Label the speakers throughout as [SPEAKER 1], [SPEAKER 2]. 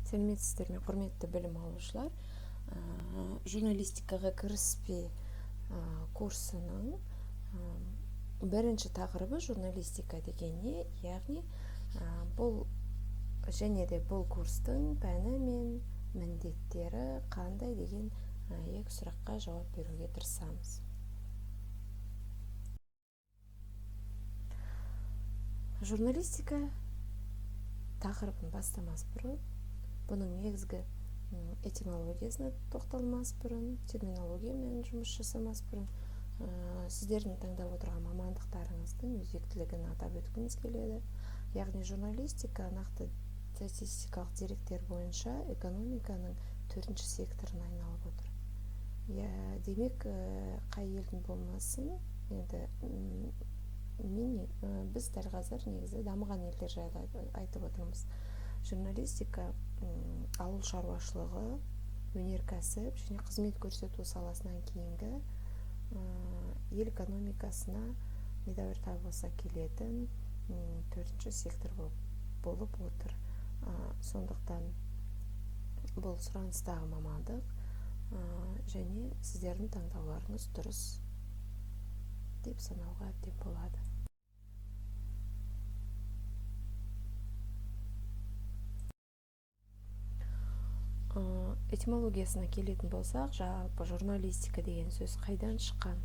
[SPEAKER 1] Сәлеметсіздер ме, құрметті білім алушылар. Журналистикаға кіріспе курсының бірінші тақырыбы журналистика деген не, яғни бұл курстың пәні мен міндеттері қандай деген екі сұраққа жауап беруге тырысамыз. Журналистика тақырыбын бастамас бұрын бұның негізгі этимологиясына тоқталмас бұрын, терминологиямен жұмыс жасамас бұрын сіздердің таңдап отырған мамандықтарыңыздың өзектілігін атап өткіміз келеді. Яғни журналистика нақты статистикалық деректер бойынша экономиканың 4-ші секторына айналып отыр. Демек, қай елдің болмасын, біз дәл қазір негізі дамыған елдер жайлы айтып отырмыз. Журналистика ауыл шаруашылығы, өнеркәсіп және қызмет көрсету саласынан кейінгі ел экономикасына недәуір табылса келетін 4-ші сектор болып отыр. Сондықтан бұл сұраныстағы мамандық және сіздердің таңдауларыңыз дұрыс деп санауға әбден болады. Этимологиясына келетін болсақ, жалпы журналистика деген сөз қайдан шыққан?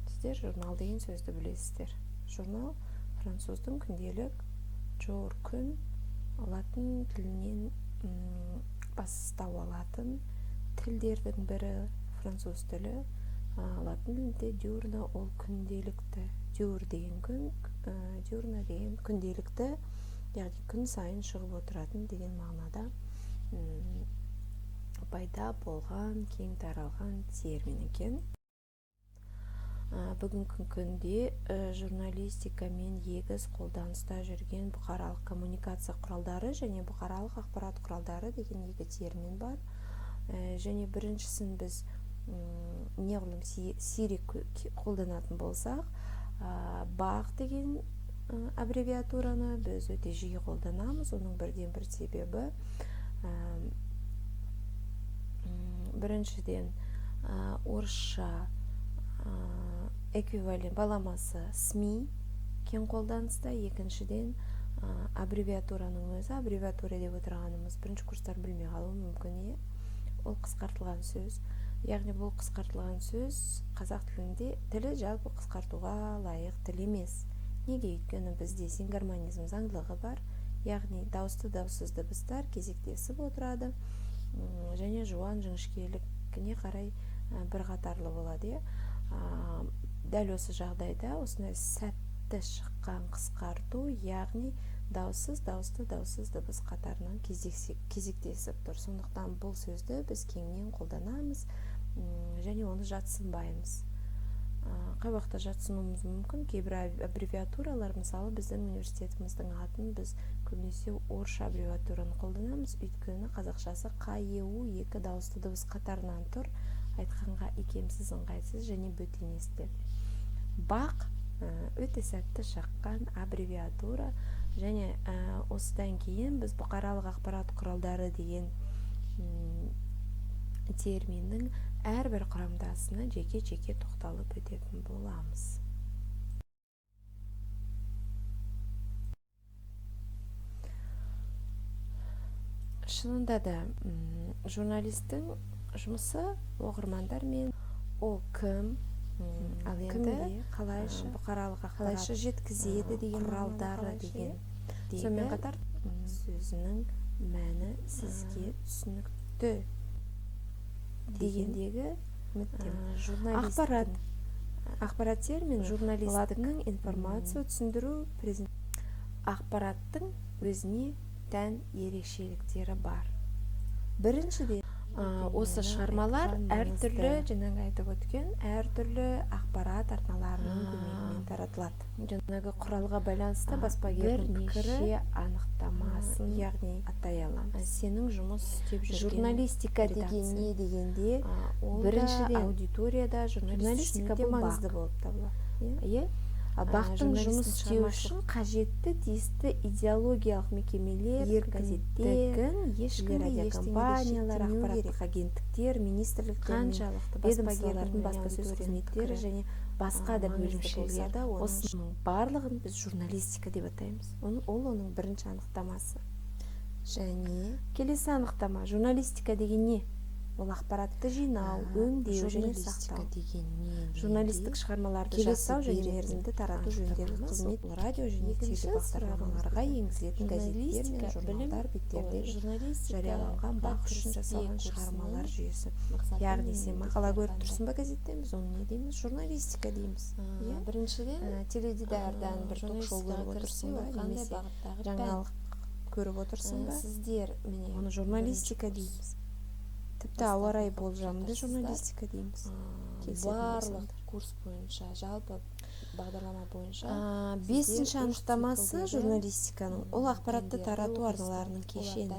[SPEAKER 1] Сіздер журнал деген сөзді білесіздер. Журнал француздың күнделік, жор күн, латын тілінен бастау алатын тілдердің бірі француз тілі. Латын тілінде диурна ол күнделікті, диур деген күн, диурна деген күнделікті, яғни күн сайын шығып отыратын деген мағынада пайда болған, кең таралған термин екен. Бүгінгі күнде журналистикамен егіз қолданыста жүрген бұқаралық коммуникация құралдары және бұқаралық ақпарат құралдары деген екі термин бар. Және біріншісін біз неғұрлым сирек қолданатын болсақ, БАқ деген аббревиатураны біз өте жиі қолданамыз. Оның бірден бір себебі біріншіден орысша эквивалент баламасы СМИ кең қолданыста, екіншіден аббревиатураның өзі, аббревиатура деп отырғанымыз бірінші курстар білмей қалуы мүмкін, ол қысқартылған сөз. Яғни бұл қысқартылған сөз қазақ тілінде тілі жалпы қысқартуға лайық тіл емес. Неге? Өйткені бізде сингармонизм заңдылығы бар, яғни дауысты дауыссыз дыбыстар кезектесіп отырады және жуан жіңішкелігіне қарай бір қатарлы болады. Дәл осы жағдайда осындай сәтті шыққан қысқарту, яғни дауыссыз дауысты дауыссыз дыбыс қатарынан кезектесіп тұр. Сондықтан бұл сөзді біз кеңінен қолданамыз және оны жатсынбаймыз. Қай уақытта жатсынуымыз мүмкін? Кейбір аббревиатуралар, мысалы біздің университетіміздің атын біз көбінесе орысша аббревиатураны қолданамыз, өйткені қазақшасы қа-е-у екі дауысты дыбыс қатарынан тұр, айтқанға икемсіз, ыңғайсыз және бөтен естіледі. БАқ өте сәтті шыққан аббревиатура және осыдан кейін біз бұқаралық ақпарат құралдары деген терминнің әрбір құрамдасына жеке-жеке тоқталып өтетін боламыз. Шынында да журналистің жұмысы оқырмандармен ол кім, ал енді қалайша бұқаралық ақпарат жеткізеді деген құралдары деген. Сонымен қатар сөзінің мәні сізге түсінікті дегендегі ақпарат термин журналистің информация түсіндіру ақпараттың өзіне тән ерекшеліктері бар. Біріншіден осы шығармалар әртүрлі, жаңағы айтып өткен, әртүрлі ақпарат арналарының көмегімен таратылады. Жаңағы құралға байланысты баспагердің пікірі анықтамасын, яғни атай аламыз. Сенің жұмыс істеп жүрген журналистика деген не дегенде, біріншіден аудиторияда журналистика маңызды болып табылады. бақтың жұмыс істеу үшін қажетті тиісті идеологиялық мекемелер, газеттер, радиокомпаниялар, ақпараттық агенттіктер, министрліктер, ведомстволардың баспасөз қызметтері және басқа да бөлімшелер. Осының барлығын біз журналистика деп атаймыз. Ол оның бірінші анықтамасы. Және келесі анықтама: журналистика деген не? Ол ақпаратты жинау, өңдеу және сақтау. Журналистік шығармаларды жасау және мерзімді тарату жөніндегі қызмет. Радио және телебағдарламаларға енгізілетін газеттер мен журналдар беттердегі жарияланған бақ үшін жасалған шығармалар жүйесі. Яғни сен мақала көріп тұрсың ба газеттен, біз оны не дейміз? Журналистика дейміз. Біріншіден теледидардан бір ток-шоу көріп отырсың ба, немесе жаңалық көріп отырсың ба? Сіздер оны журналистика дейміз. Тіпті ауа райы болжамды журналистика дейміз.
[SPEAKER 2] Барлық курс бойынша, жалпы бағдарлама бойынша
[SPEAKER 1] 5-ші анықтамасы журналистиканың ол ақпаратты тарату арналарының кешені.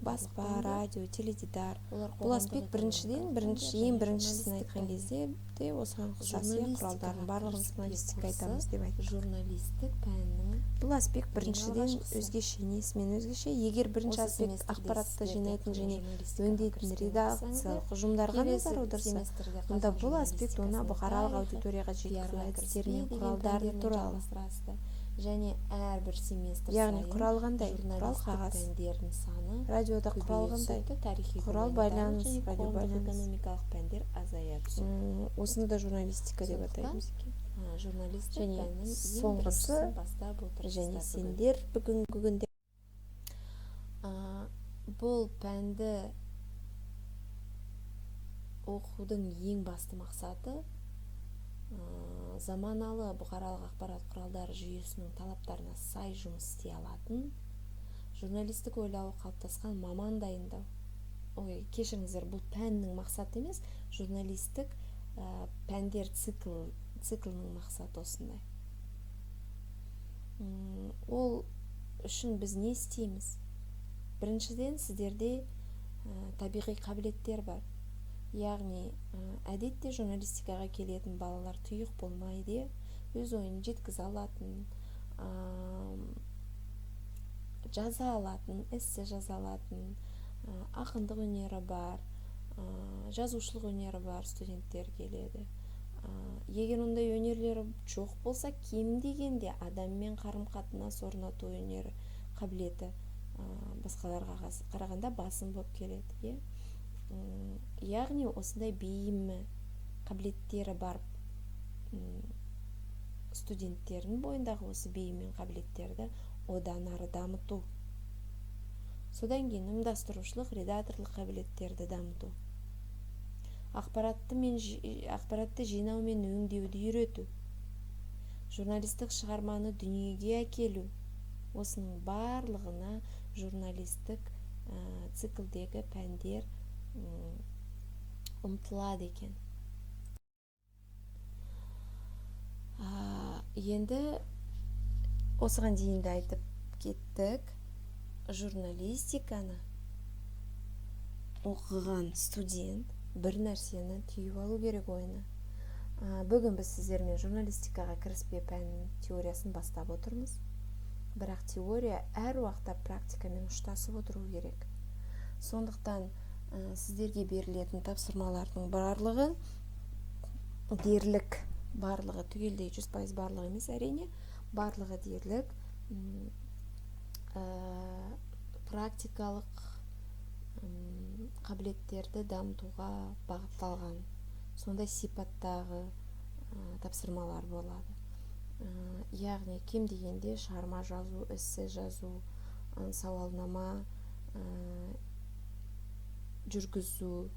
[SPEAKER 1] Баспа, радио, теледидар. Бұл аспект ең біріншісін айтқан кезде де осыған ұқсас құралдардың барлығын журналистика айтамыз деп айттық.
[SPEAKER 2] Журналистік пәннің
[SPEAKER 1] бұл аспект біріншіден өзгеше, несімен өзгеше? Егер бірінші аспект ақпаратты жинайтын және өңдейтін редакциялық ұжымдарға назар аударса, онда бұл аспект оны бұқаралық аудиторияға жеткізу әдістері мен құралдары туралы.
[SPEAKER 2] Және әрбір семестр
[SPEAKER 1] яғни құрал қандай? Құрал қағаз. Радиода құрал қандай? Құрал байланыс, радио байланыс.
[SPEAKER 2] Экономикалық пәндер азая түседі.
[SPEAKER 1] Осыны да журналистика деп атаймыз.
[SPEAKER 2] Және
[SPEAKER 1] соңғысы, және сендер бүгінгі күнде
[SPEAKER 2] бұл пәнді оқудың ең басты мақсаты заманалы бұқаралық ақпарат құралдары жүйесінің талаптарына сай жұмыс істей алатын, журналистік ойлауы қалыптасқан маман дайындау. Кешіріңіздер, бұл пәннің мақсаты емес, журналистік пәндер циклының мақсаты осындай. Ол үшін біз не істейміз? Біріншіден, сіздерде табиғи қабілеттер бар. Яғни, әдетте журналистикаға келетін балалар тұйық болмайды, өз ойын жеткізе алатын, жаза алатын, эссе жаза алатын, ақындық өнері бар, жазушылық өнері бар студенттер келеді. Егер ондай өнерлері жоқ болса, кем дегенде адаммен қарым-қатынас орнату өнері қабілеті басқаларға қарағанда басым болып келеді. Яғни осындай бейімі қабілеттері бар студенттердің бойындағы осы бейім мен қабілеттерді одан ары дамыту. Содан кейін ұйымдастырушылық, редакторлық қабілеттерді дамыту. Ақпаратты жинау мен өңдеуді үйрету. Журналистік шығарманы дүниеге әкелу. Осының барлығына журналистік циклдегі пәндер ұмтылады екен. Енді осыған дейін де айтып кеттік, журналистиканы оқыған студент бір нәрсені түйіп алу керек ойына. Бүгін біз сіздермен журналистикаға кіріспе пәнінің теориясын бастап отырмыз. Бірақ теория әр уақытта практикамен ұштасып отыру керек. Сондықтан сіздерге берілетін тапсырмалардың барлығы дерлік, барлығы түгелдей 100% барлығы емес, әрине, барлығы дерлік практикалық қабілеттерді дамытуға бағытталған сондай сипаттағы тапсырмалар болады. Яғни кем дегенде шығарма жазу, эссе жазу, сауалнама жүргізу,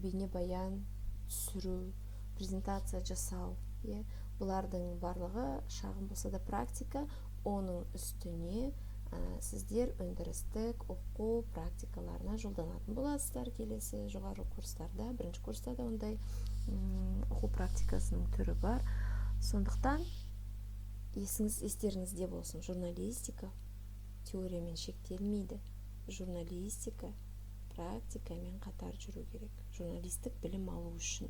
[SPEAKER 2] бейнебаян түсіру, презентация жасау. Бұлардың барлығы шағын болса да практика, оның үстіне сіздер өндірістік оқу практикаларына жолданатын боласыздар келесі жоғары курстарда. Бірінші курста да ондай оқу практикасының түрі бар. Сондықтан естеріңізде болсын, журналистика теориямен шектелмейді. Журналистика практикамен қатар жүру керек. Журналистік білім алу үшін.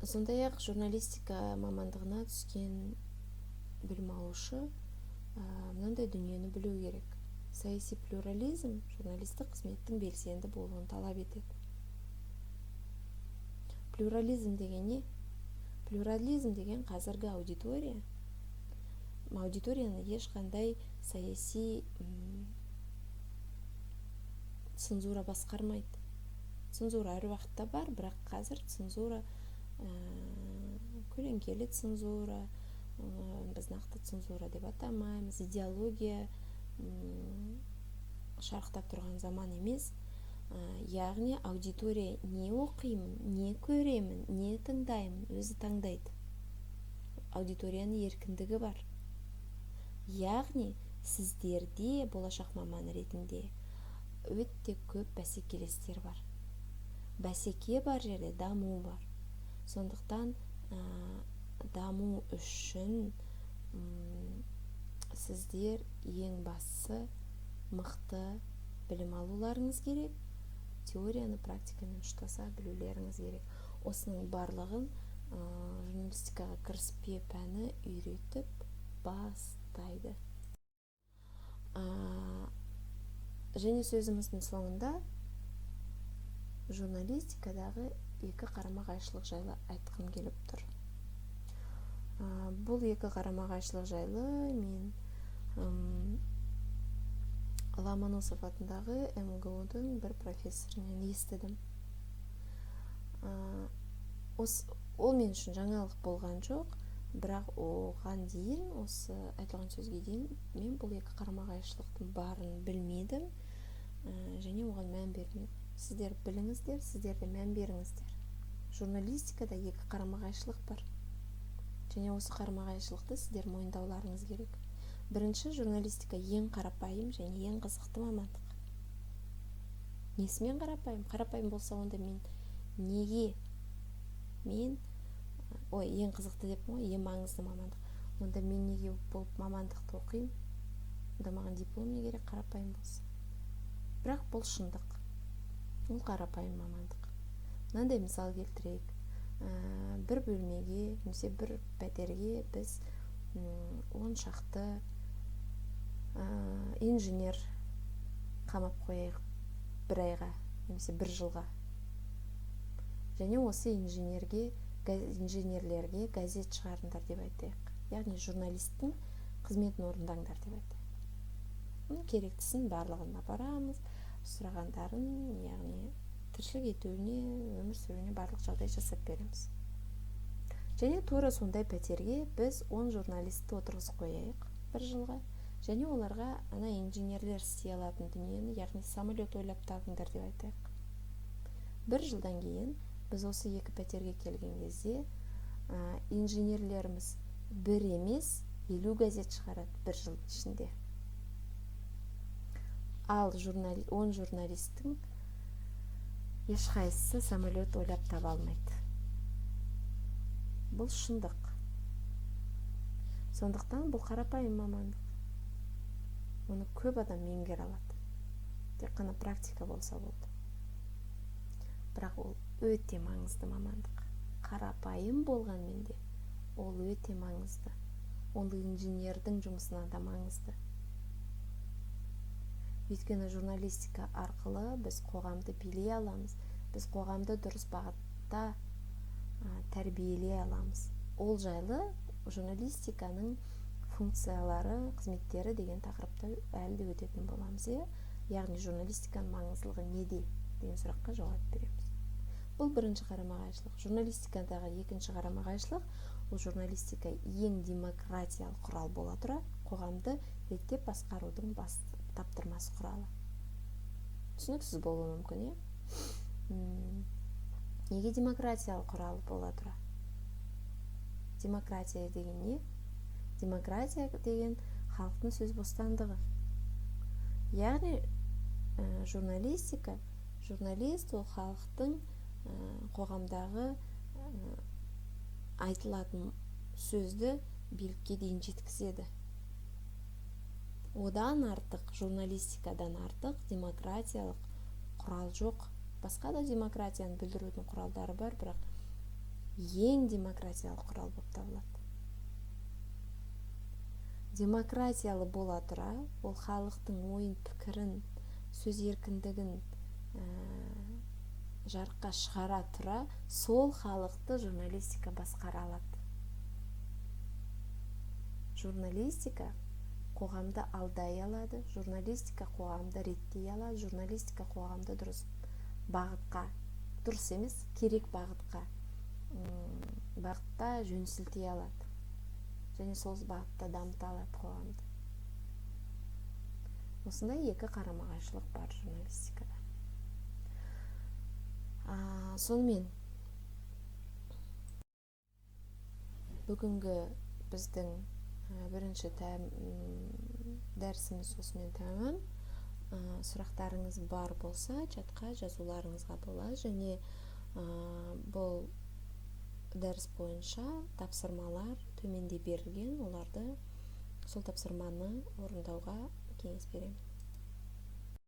[SPEAKER 2] Сондай-ақ журналистика мамандығына түскен білім алушы мынандай дүниені білу керек. Саяси плюрализм журналистік қызметтің белсенді болуын талап етеді. Плюрализм деген не? Плюрализм деген қазіргі аудиторияны ешқандай саяси цензура басқармайды. Цензура әр уақытта бар, бірақ қазір цензура көлеңкелі цензура, біз нақты цензура деп атамаймыз, идеология шарықтап тұрған заман емес. Яғни аудитория не оқимын, не көремін, не тыңдаймын, өзі таңдайды. Аудиторияның еркіндігі бар. Яғни сіздерде болашақ маман ретінде өте көп бәсекелестер бар. Бәсеке бар жерде даму бар. Сондықтан даму үшін сіздер ең бастысы мықты білім алуларыңыз керек, теорияны практикамен ұштаса білулеріңіз керек. Осының барлығын журналистикаға кіріспе пәні үйретіп бастайды. Және сөзіміздің соңында журналистикадағы екі қарама-қайшылық жайлы айтқым келіп тұр. Бұл екі қарама-қайшылық жайлы мен Ломоносов атындағы МГУ-дің бір профессорынан естідім. Ол мен үшін жаңалық болған жоқ, бірақ оған дейін, осы айтылған сөзге дейін, мен бұл екі қарама-қайшылықтың барын білмедім және оған мән бермедім. Сіздер біліңіздер, сіздер де мән беріңіздер. Журналистикада екі қарама-қайшылық бар. Және осы қарама-қайшылықты сіздер мойындауларыңыз керек. Бірінші, журналистика ең қарапайым және ең қызықты мамандық. Несімен қарапайым? Қарапайым болса онда мен неге? Ең қызықты деп ең маңызды мамандық. Онда мен неге болып мамандықты оқимын? Онда маған диплом не керек? Қарапайым болса. Бірақ бұл шындық. Ол қарапайым мамандық. Мынандай мысал келтірейік. Бір бөлмеге, немесе бір пәтерге біз 10 шақты инженер қамап қояйық бір айға, немесе бір жылға. Және осы инженерлерге газет шығарыңдар деп айтайық. Яғни журналисттің қызметін орындаңдар деп айтайық. Керектісін барлығын апарамыз, сұрағандарын, яғни тіршілік етуіне, өмір сүруіне барлық жағдай жасап береміз. Және тура сондай пәтерге біз 10 журналистті отырғызып қояйық бір жылға. Және оларға ана инженерлер істей алатын дүниені, яғни самолет ойлап табыңдар деп айтайық. Бір жылдан кейін біз осы екі пәтерге келген кезде инженерлеріміз бір емес 50 газет шығарады бір жыл ішінде. Ал 10 журналистің ешқайсысы самолет ойлап таба алмайды. Бұл шындық. Сондықтан бұл қарапайым мамандық. Оны көп адам меңгере алады. Тек қана практика болса болды. Бірақ ол өте маңызды мамандық. Қарапайым болғанмен де ол өте маңызды. Ол инженердің жұмысына да маңызды. Өйткені журналистика арқылы біз қоғамды билей аламыз. Біз қоғамды дұрыс бағытта тәрбиелей аламыз. Ол жайлы журналистиканың функциялары, қызметтері деген тақырыпта әлі де өтетін боламыз. Яғни журналистиканың маңыздылығы неде деген сұраққа жауап береміз. Бұл бірінші қарама-қайшылық. Журналистикадағы екінші қарама-қайшылық, ол журналистика ең демократиялық құрал бола тұра, қоғамды реттеп басқарудың таптырмас құралы. Түсініксіз болуы мүмкін, Неге демократиялық құрал бола тұра? Демократия деген не? Демократия деген халықтың сөз бостандығы. Яғни журналист ол халықтың қоғамдағы айтылатын сөзді билікке дейін жеткізеді. Одан артық, журналистикадан артық демократиялық құрал жоқ. Басқа да демократияны білдірудің құралдары бар, бірақ ең демократиялық құрал болып табылады. Демократиялы бола тұра, ол халықтың ойын пікірін, сөз еркіндігін жарыққа шығара тұра, сол халықты журналистика басқара алады. Журналистика қоғамды алдай алады, журналистика қоғамды реттей алады, журналистика қоғамды дұрыс бағытқа, дұрыс емес, керек бағытқа жөн сілтей алады. Және сол бағытта дамыта алады қоғамды. Осындай екі қарама-қайшылық бар журналистикада. Сонымен бүгінгі біздің бірінші дәрісіміз осымен тәмам. Сұрақтарыңыз бар болса, чатқа жазуларыңызға болады, және бұл дәріс бойынша тапсырмалар төменде берілген, оларды сол тапсырманы орындауға кеңес беремін.